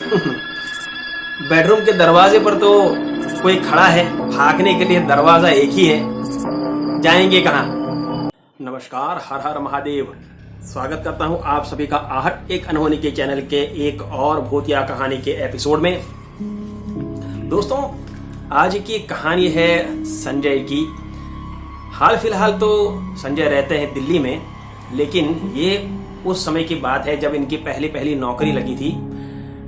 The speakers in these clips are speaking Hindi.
बेडरूम के दरवाजे पर तो कोई खड़ा है, भागने के लिए दरवाजा एक ही है, जाएंगे कहाँ। नमस्कार, हर हर महादेव। स्वागत करता हूँ आप सभी का आहट एक अनहोनी के चैनल के एक और भूतिया कहानी के एपिसोड में। दोस्तों, आज की कहानी है संजय की। हाल फिलहाल तो संजय रहते हैं दिल्ली में, लेकिन ये उस समय की बात है जब इनकी पहली नौकरी लगी थी,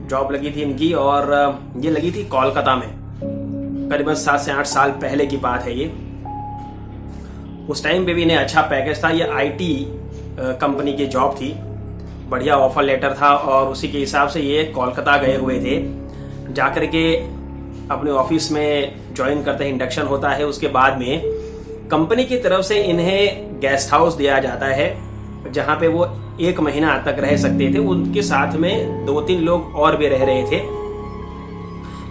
जॉब लगी थी इनकी, और ये लगी थी कोलकाता में। करीबन 7 से 8 साल पहले की बात है ये। उस टाइम पे भी इन्हें अच्छा पैकेज था। ये आईटी कंपनी की जॉब थी, बढ़िया ऑफर लेटर था, और उसी के हिसाब से ये कोलकाता गए हुए थे। जाकर के अपने ऑफिस में ज्वाइन करते हैं, इंडक्शन होता है। उसके बाद में कंपनी की तरफ से इन्हें गेस्ट हाउस दिया जाता है, जहां पे वो 1 महीना तक रह सकते थे। उनके साथ में 2-3 लोग और भी रह रहे थे,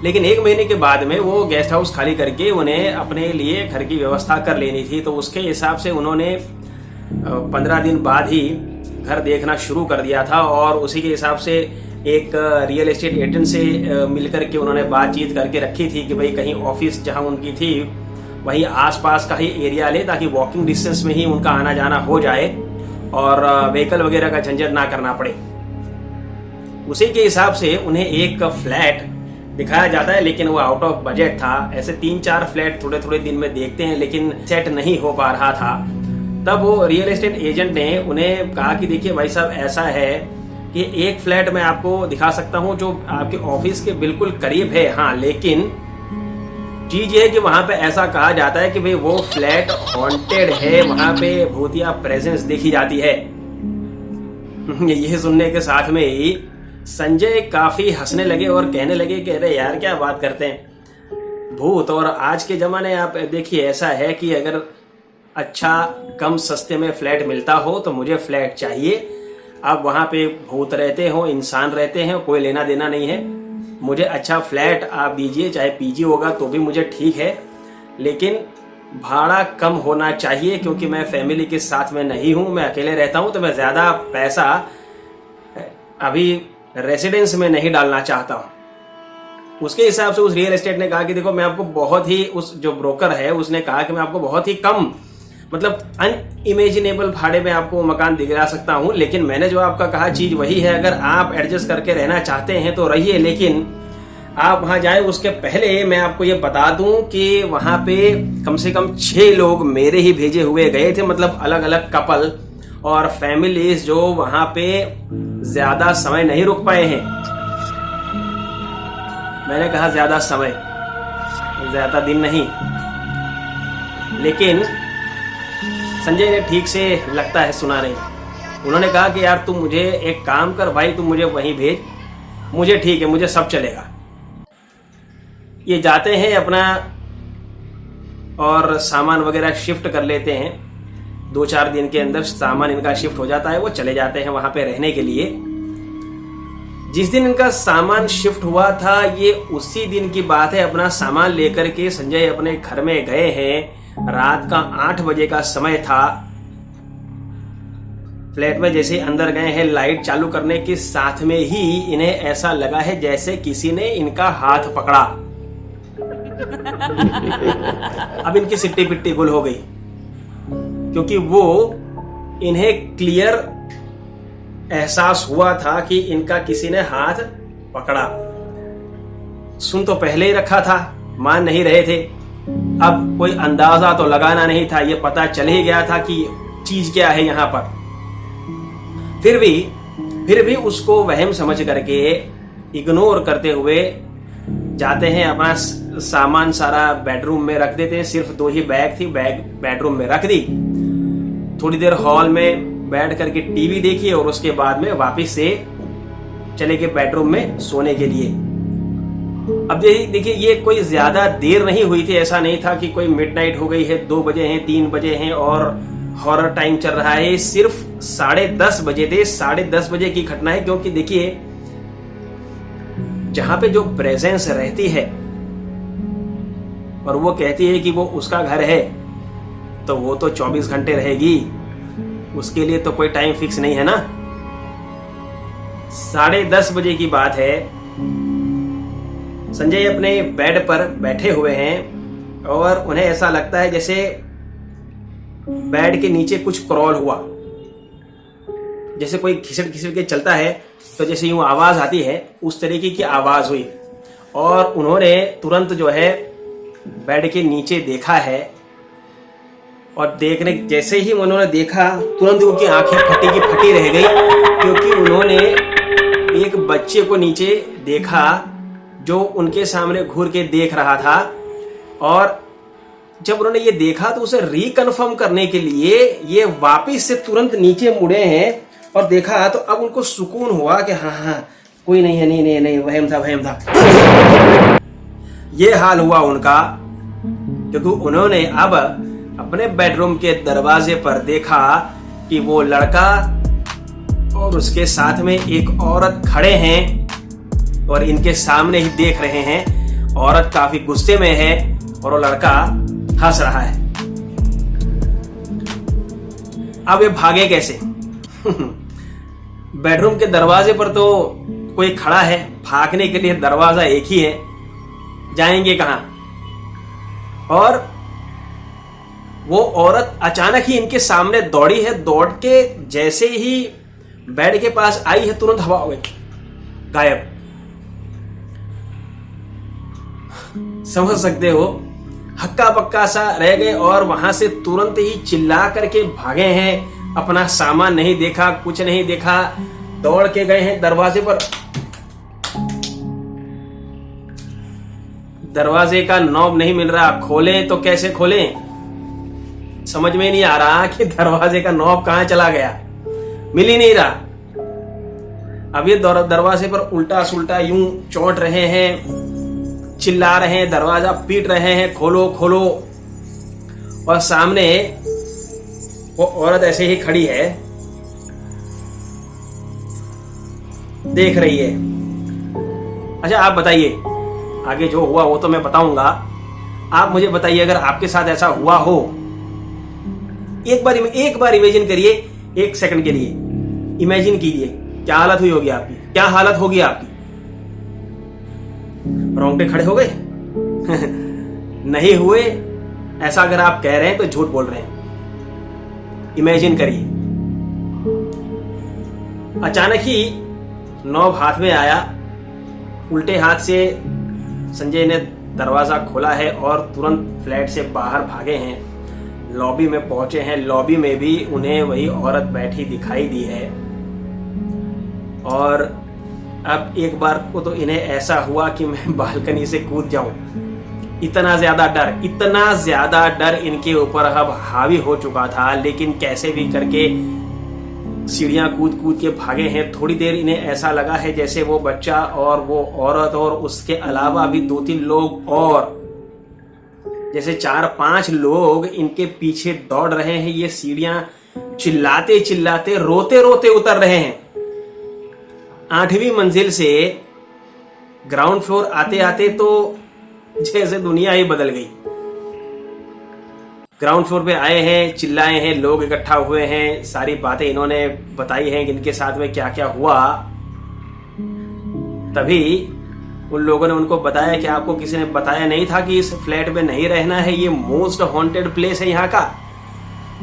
लेकिन 1 महीने के बाद में वो गेस्ट हाउस खाली करके उन्हें अपने लिए घर की व्यवस्था कर लेनी थी। तो उसके हिसाब से उन्होंने 15 दिन बाद ही घर देखना शुरू कर दिया था, और उसी के हिसाब से एक रियल एस्टेट एजेंट से मिलकर के उन्होंने बातचीत करके रखी थी कि भाई कहीं ऑफिस जहां उनकी थी वहीं आसपास का ही एरिया ले, ताकि वॉकिंग डिस्टेंस में ही उनका आना जाना हो जाए और व्हीकल वगैरह का झंझट ना करना पड़े। उसी के हिसाब से उन्हें एक फ्लैट दिखाया जाता है, लेकिन वो आउट ऑफ बजट था। ऐसे 3-4 फ्लैट थोड़े दिन में देखते हैं, लेकिन सेट नहीं हो पा रहा था। तब वो रियल एस्टेट एजेंट ने उन्हें कहा कि देखिए भाई साहब, ऐसा है कि एक फ्लैट मैं आपको दिखा सकता हूँ जो आपके ऑफिस के बिल्कुल करीब है। हाँ, लेकिन चीज ये है कि वहां पे ऐसा कहा जाता है कि भाई वो फ्लैट हॉन्टेड है, वहां पे भूतिया प्रेजेंस देखी जाती है। ये सुनने के साथ में ही संजय काफी हंसने लगे और कहने लगे कि अरे यार, क्या बात करते हैं, भूत। और आज के जमाने आप देखिए, ऐसा है कि अगर अच्छा कम सस्ते में फ्लैट मिलता हो तो मुझे फ्लैट चाहिए। अब वहां पे भूत रहते हो, इंसान रहते हैं, कोई लेना देना नहीं है। मुझे अच्छा फ्लैट आप दीजिए, चाहे पीजी होगा तो भी मुझे ठीक है, लेकिन भाड़ा कम होना चाहिए, क्योंकि मैं फैमिली के साथ में नहीं हूं, मैं अकेले रहता हूं। तो मैं ज्यादा पैसा अभी रेसिडेंस में नहीं डालना चाहता हूं। उसके हिसाब से उस रियल एस्टेट ने कहा कि देखो, मैं आपको बहुत ही, उस जो ब्रोकर है उसने कहा कि मैं आपको बहुत ही कम, मतलब अनइमेजिनेबल भाड़े में आपको मकान दिला सकता हूं। लेकिन मैंने जो आपका कहा चीज वही है, अगर आप एडजस्ट करके रहना चाहते हैं तो रहिए, लेकिन आप वहां जाए उसके पहले मैं आपको ये बता दूं कि वहां पे कम से कम 6 लोग मेरे ही भेजे हुए गए थे, मतलब अलग अलग कपल और फैमिलीज जो वहां पे ज्यादा समय नहीं रुक पाए हैं। मैंने कहा ज्यादा समय, ज्यादा दिन नहीं। लेकिन संजय ने ठीक से लगता है सुना नहीं। उन्होंने कहा कि यार तुम मुझे एक काम कर भाई, तुम मुझे वहीं भेज, मुझे ठीक है, मुझे सब चलेगा। ये जाते हैं अपना और सामान वगैरह शिफ्ट कर लेते हैं। 2-4 दिन के अंदर सामान इनका शिफ्ट हो जाता है, वो चले जाते हैं वहां पे रहने के लिए। जिस दिन इनका सामान शिफ्ट हुआ था, ये उसी दिन की बात है। अपना सामान लेकर के संजय अपने घर में गए हैं। रात का 8 बजे का समय था। फ्लैट में जैसे अंदर गए हैं, लाइट चालू करने के साथ में ही इन्हें ऐसा लगा है जैसे किसी ने इनका हाथ पकड़ा। अब इनकी सिट्टी पिट्टी गुल हो गई, क्योंकि वो इन्हें क्लियर एहसास हुआ था कि इनका किसी ने हाथ पकड़ा। सुन तो पहले ही रखा था, मान नहीं रहे थे। अब कोई अंदाजा तो लगाना नहीं था, ये पता चल ही गया था कि चीज क्या है यहां पर। फिर भी उसको वहम समझ करके इग्नोर करते हुए जाते हैं। अपना सामान सारा बेडरूम में रख देते हैं। सिर्फ 2 ही बैग थी, बैग बेडरूम में रख दी। थोड़ी देर हॉल में बैठ करके टीवी देखी, और उसके बाद में वापस से चले गए बेडरूम में सोने के लिए। अब देखिए, ये कोई ज्यादा देर नहीं हुई थी। ऐसा नहीं था कि कोई मिडनाइट हो गई है, 2 बजे हैं, 3 बजे हैं और हॉरर टाइम चल रहा है। सिर्फ 10:30 बजे थे। 10:30 बजे की घटना है, क्योंकि देखिए, जहां पे जो प्रेजेंस रहती है और वो कहती है कि वो उसका घर है, तो वो तो 24 घंटे रहेगी। उसके लिए तो कोई टाइम फिक्स नहीं है ना। 10:30 बजे की बात है संजय अपने बेड पर बैठे हुए हैं और उन्हें ऐसा लगता है जैसे बेड के नीचे कुछ क्रॉल हुआ, जैसे कोई घिसट घिसट के चलता है तो जैसे यूं आवाज आती है, उस तरीके की आवाज हुई और उन्होंने तुरंत जो है बेड के नीचे देखा है। और देखने जैसे ही उन्होंने देखा तुरंत उनकी आंखें फटी की फटी रह गई, क्योंकि उन्होंने एक बच्चे को नीचे देखा जो उनके सामने घूर के देख रहा था। और जब उन्होंने ये देखा तो उसे रिकन्फर्म करने के लिए ये वापस से तुरंत नीचे मुड़े हैं और देखा, तो अब उनको सुकून हुआ कि हाँ हाँ कोई नहीं है, नहीं नहीं वहम था। ये हाल हुआ उनका क्योंकि उन्होंने अब अपने बेडरूम के दरवाजे पर देखा कि वो लड़का और उसके साथ में एक औरत खड़े हैं और इनके सामने ही देख रहे हैं। औरत काफी गुस्से में है और वो लड़का हंस रहा है। अब ये भागे कैसे? बेडरूम के दरवाजे पर तो कोई खड़ा है, भागने के लिए दरवाजा एक ही है, जाएंगे कहां? और वो औरत अचानक ही इनके सामने दौड़ी है, दौड़ के जैसे ही बेड के पास आई है तुरंत हवा हो गई, गायब। समझ सकते हो, हक्का बक्का सा रह गए और वहां से तुरंत ही चिल्ला करके भागे हैं। अपना सामान नहीं देखा, कुछ नहीं देखा, दौड़ के गए हैं दरवाजे पर। दरवाजे का नॉब नहीं मिल रहा, खोलें तो कैसे खोलें? समझ में नहीं आ रहा कि दरवाजे का नॉब कहां चला गया, मिल ही नहीं रहा। अब ये दरवाजे पर उल्टा सुल्टा यूं चोट रहे हैं, चिल्ला रहे हैं, दरवाजा पीट रहे हैं, खोलो खोलो। और सामने वो औरत ऐसे ही खड़ी है, देख रही है। अच्छा आप बताइए, आगे जो हुआ वो तो मैं बताऊंगा, आप मुझे बताइए अगर आपके साथ ऐसा हुआ हो। एक बार इमेजिन करिए, 1 सेकंड के लिए इमेजिन कीजिए क्या हालत हुई होगी आपकी, क्या हालत होगी आपकी? रोंगटे खड़े हो गए? नहीं हुए? ऐसा अगर आप कह रहे हैं तो झूठ बोल रहे हैं। इमेजिन करिए, अचानक ही नॉब हाथ में आया, उल्टे हाथ से संजय ने दरवाजा खोला है और तुरंत फ्लैट से बाहर भागे हैं, लॉबी में पहुंचे हैं। लॉबी में भी उन्हें वही औरत बैठी दिखाई दी है। और अब एक बार को तो इन्हें ऐसा हुआ कि मैं बालकनी से कूद जाऊं। इतना ज्यादा डर इनके ऊपर अब हावी हो चुका था, लेकिन कैसे भी करके सीढ़ियां कूद कूद के भागे हैं। थोड़ी देर इन्हें ऐसा लगा है जैसे वो बच्चा और वो औरत और उसके अलावा भी 2-3 लोग और जैसे 4-5 लोग इनके पीछे दौड़ रहे हैं। ये सीढ़ियां चिल्लाते चिल्लाते रोते रोते उतर रहे हैं। 8वीं मंजिल से ग्राउंड फ्लोर आते आते तो जैसे दुनिया ही बदल गई। ग्राउंड फ्लोर पे आए हैं, चिल्लाए हैं, लोग इकट्ठा हुए हैं, सारी बातें इन्होंने बताई हैं कि इनके साथ में क्या क्या हुआ। तभी उन लोगों ने उनको बताया कि आपको किसी ने बताया नहीं था कि इस फ्लैट में नहीं रहना है, ये मोस्ट हॉन्टेड प्लेस है यहाँ का,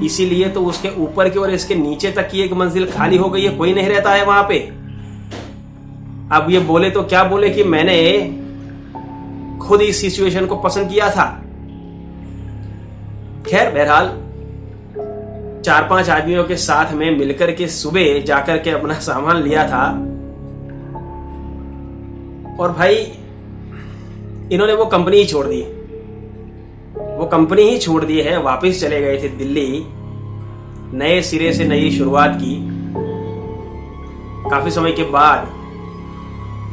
इसीलिए तो उसके ऊपर की और इसके नीचे तक की एक मंजिल खाली हो गई है, कोई नहीं रहता है वहां पे। अब ये बोले तो क्या बोले कि मैंने खुद इस सिचुएशन को पसंद किया था। खैर बहरहाल 4-5 आदमियों के साथ में मिलकर के सुबह जाकर के अपना सामान लिया था और भाई इन्होंने वो कंपनी ही छोड़ दी, वो कंपनी ही छोड़ दी है। वापस चले गए थे दिल्ली, नए सिरे से नई शुरुआत की। काफी समय के बाद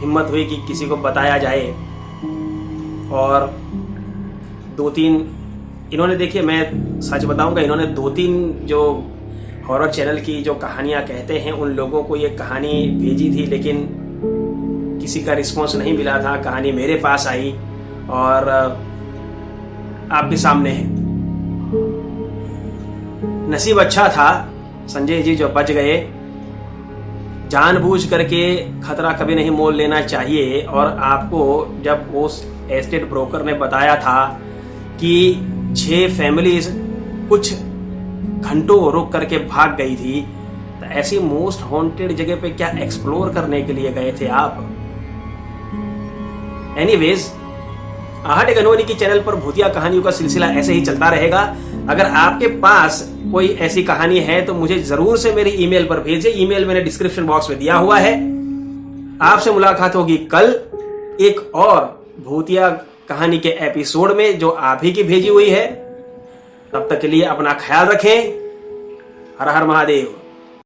हिम्मत हुई कि किसी को बताया जाए और 2-3 इन्होंने, देखिए मैं सच बताऊंगा, इन्होंने 2-3 जो हॉरर चैनल की जो कहानियां कहते हैं उन लोगों को ये कहानी भेजी थी, लेकिन किसी का रिस्पॉन्स नहीं मिला था। कहानी मेरे पास आई और आपके सामने है। नसीब अच्छा था संजय जी जो बच गए, जानबूझ करके खतरा कभी नहीं मोल लेना चाहिए। और आपको जब उस एस्टेट ब्रोकर ने बताया था कि 6 फैमिलीज कुछ घंटों रुक करके भाग गई थी, तो ऐसी मोस्ट हॉन्टेड जगह पे क्या एक्सप्लोर करने के लिए गए थे आप? एनीवेज, आहट एक अनहोनी की चैनल पर भूतिया कहानियों का सिलसिला ऐसे ही चलता रहेगा। अगर आपके पास कोई ऐसी कहानी है तो मुझे जरूर से मेरी ईमेल पर भेजिए। ईमेल मैंने डिस्क्रिप्शन बॉक्स में दिया हुआ है। आपसे मुलाकात होगी कल एक और भूतिया कहानी के एपिसोड में जो आप ही की भेजी हुई है। तब तक के लिए अपना ख्याल रखें। हर हर महादेव।